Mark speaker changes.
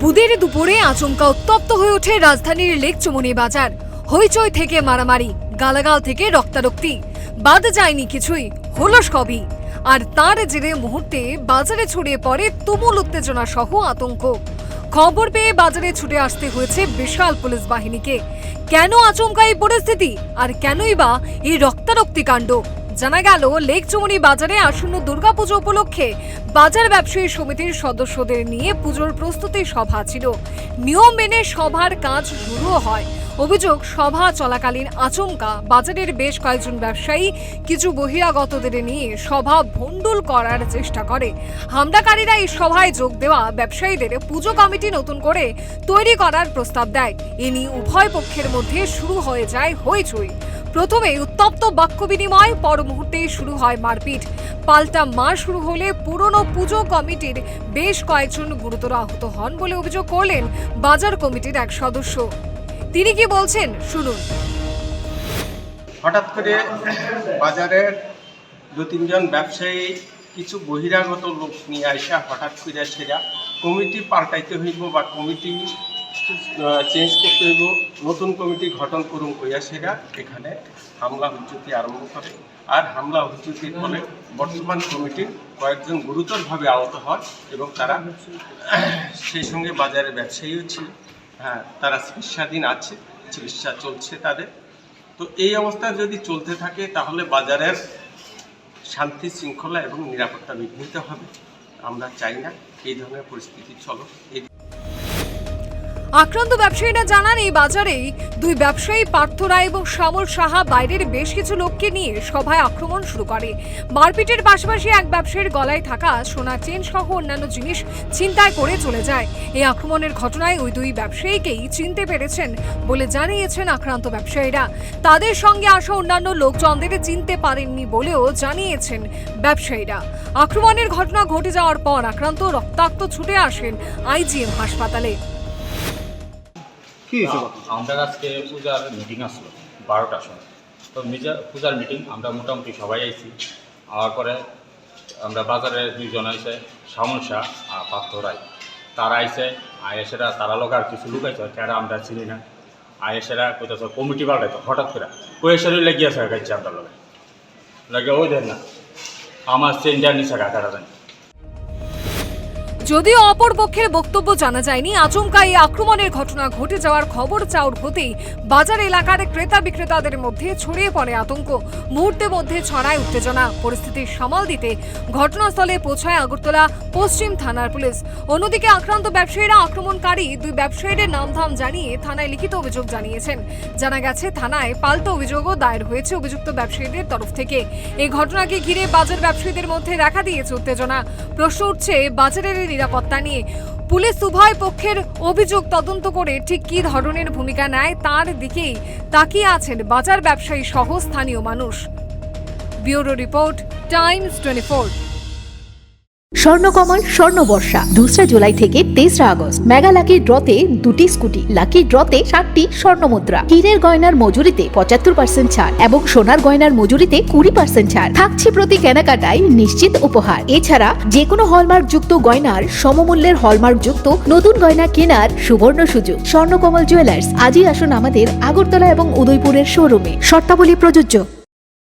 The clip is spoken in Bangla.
Speaker 1: বুধের দুপুরে আচমকা উত্তপ্ত হয়ে ওঠে রাজধানীর লেকচুমনি বাজার। হইচই থেকে মারামারি, গালাগাল থেকে রক্তারক্তি, বাদ যায়নি কিছুই, হলো সবই। আর তার জেরে মুহূর্তে বাজারে ছড়িয়ে পড়ে তুমুল উত্তেজনা সহ আতঙ্ক। খবর পেয়ে বাজারে ছুটে আসতে হয়েছে বিশাল পুলিশ বাহিনীকে। কেন আচমকা এই পরিস্থিতি, আর কেনই বা এই রক্তারক্তি কাণ্ড? জানা গেল, লেকচুমনি বাজারে আসন্ন দুর্গাপুজো উপলক্ষে বাজার ব্যবসায়ী সমিতির সদস্যদের নিয়ে পুজোর প্রস্তুতি সভা ছিল। নিয়ম মেনে সভার কাজ শুরুও হয়। অভিযোগ, সভা চলাকালীন আচমকা বাজারের বেশ কয়েকজন ব্যবসায়ী কিছু বহিরাগতদের নিয়ে সভা ভণ্ডুল করার চেষ্টা করে। হামলাকারীরা এই সভায় যোগ দেওয়া ব্যবসায়ীদের পুজো কমিটি নতুন করে তৈরি করার প্রস্তাব দেয়। এ নিয়ে উভয় পক্ষের মধ্যে শুরু হয়ে যায় হইচই। প্রথমে উত্তপ্ত বাক্য বিনিময়, পর মুহূর্তে শুরু হয় মারপিট। পাল্টা মার শুরু হলে পুরনো পুজো কমিটির বেশ কয়েকজন গুরুতর আহত হন বলে অভিযোগ করলেন বাজার কমিটির এক সদস্য। তিনি কি বলছেন শুনুন।
Speaker 2: হঠাৎ করে বাজারের দু তিনজন ব্যবসায়ী কিছু বহিরাগত লোক নিয়ে আসা হঠাৎ করে সেরা কমিটি পাল্টাইতে হইব বা কমিটি চেঞ্জ করতে হইব, নতুন কমিটি গঠন করুন কইয়া সেরা এখানে হামলা হুজ্জুতি আরম্ভ করে। আর হামলা হুজ্জুতির ফলে বর্তমান কমিটির কয়েকজন গুরুতরভাবে আহত হয় এবং তারা সেই সঙ্গে বাজারের ব্যবসায়ীও ছিল। হ্যাঁ, তারা চিকিৎসাধীন আছে, চিকিৎসা চলছে তাদের। তো এই অবস্থা যদি চলতে থাকে তাহলে বাজারের শান্তি শৃঙ্খলা এবং নিরাপত্তা বিঘ্নিত হবে। আমরা চাই না এই ধরনের পরিস্থিতি চলো।
Speaker 1: আক্রান্ত ব্যবসায়ীরা জানান, এই বাজারেই দুই ব্যবসায়ী পার্থ রায় এবং শ্যামল সাহা বাইরের বেশ কিছু লোককে নিয়ে সভায় আক্রমণ শুরু করে। মারপিটের পাশাপাশি এক ব্যবসায়ীর গলায় থাকা সোনার চেন সহ অন্যান্য জিনিস ছিনতাই করে চলে যায়। এই আক্রমণের ঘটনায় ওই দুই ব্যবসায়ীকেই চিনতে পেরেছেন বলে জানিয়েছেন আক্রান্ত ব্যবসায়ীরা। তাদের সঙ্গে আসা অন্যান্য লোকজনদের চিনতে পারেননি বলেও জানিয়েছেন ব্যবসায়ীরা। আক্রমণের ঘটনা ঘটে যাওয়ার পর আক্রান্ত রক্তাক্ত ছুটে আসেন আইজিএম হাসপাতালে।
Speaker 3: আমাদের আজকে পূজার মিটিং আসলো 12টার সময়। তো পূজার মিটিং আমরা মোটামুটি সবাই আইছি। আওয়ার পরে আমরা বাজারে দুইজন আইসে, শ্যামল শাহ আর পার্থ রায়, তারা আইসে। আয়েসেরা তারা লোক আর কিছু লোক আইসে, তারা আমরা চিনি না। আয়েসেরা কোথাও কমিটি পাল্টাইতো হঠাৎ করে কয়েসেরই লেগিয়েছে গাইছে আমরা লাগে ওই দেন না আমার চেঞ্জার নিচে গাড়া জানি।
Speaker 1: যদিও অপর পক্ষের বক্তব্য জানা যায়নি, আচমকা এই আক্রমণের ঘটনা ঘটে যাওয়ার খবর চাউর হতেই বাজার এলাকার ক্রেতা বিক্রেতাদের মধ্যে ছড়িয়ে পড়ে আতঙ্ক। মুহূর্তের মধ্যে ছড়ায় উত্তেজনা। পরিস্থিতি সামাল দিতে ঘটনাস্থলে পৌঁছায় আগরতলা পশ্চিম থানার পুলিশ। অন্যদিকে আক্রান্ত ব্যবসায়ীরা আক্রমণকারী দুই ব্যবসায়ীদের নামধাম জানিয়ে থানায় লিখিত অভিযোগ জানিয়েছেন। জানা গেছে, থানায় পাল্টা অভিযোগও দায়ের হয়েছে অভিযুক্ত ব্যবসায়ীদের তরফ থেকে। এই ঘটনাকে ঘিরে বাজার ব্যবসায়ীদের মধ্যে দেখা দিয়েছে উত্তেজনা। প্রশ্ন উঠছে বাজারের নিরাপত্তা নিয়ে। পুলিশ উভয় পক্ষের অভিযোগ তদন্ত করে ঠিক কী ধরনের ভূমিকা নেয় তার দিকেই তাকিয়ে আছেন বাজার ব্যবসায়ী সহ স্থানীয় মানুষ। Bureau report, Times 24।
Speaker 4: স্বর্ণকমল স্বর্ণবর্ষা 2 জুলাই থেকে 23 আগস্ট। মেগা লাকি ড্রতে 2টি স্কুটি, লাকি ড্রতে 7টি স্বর্ণমুদ্রা। হীরের গয়নার মজুরিতে 75% ছাড় এবং সোনার গয়নার মজুরিতে 20% ছাড় থাকছে প্রতি কেনাকাটায় নিশ্চিত উপহার। এছাড়া যে কোনো হলমার্ক যুক্ত গয়নার সমমূল্যের হলমার্ক যুক্ত নতুন গয়না কেনার সুবর্ণ সুযোগ। স্বর্ণকমল জুয়েলার্স, আজই আসুন আমাদের আগরতলা এবং উদয়পুরের শোরুমে। শর্তাবলী প্রযোজ্য।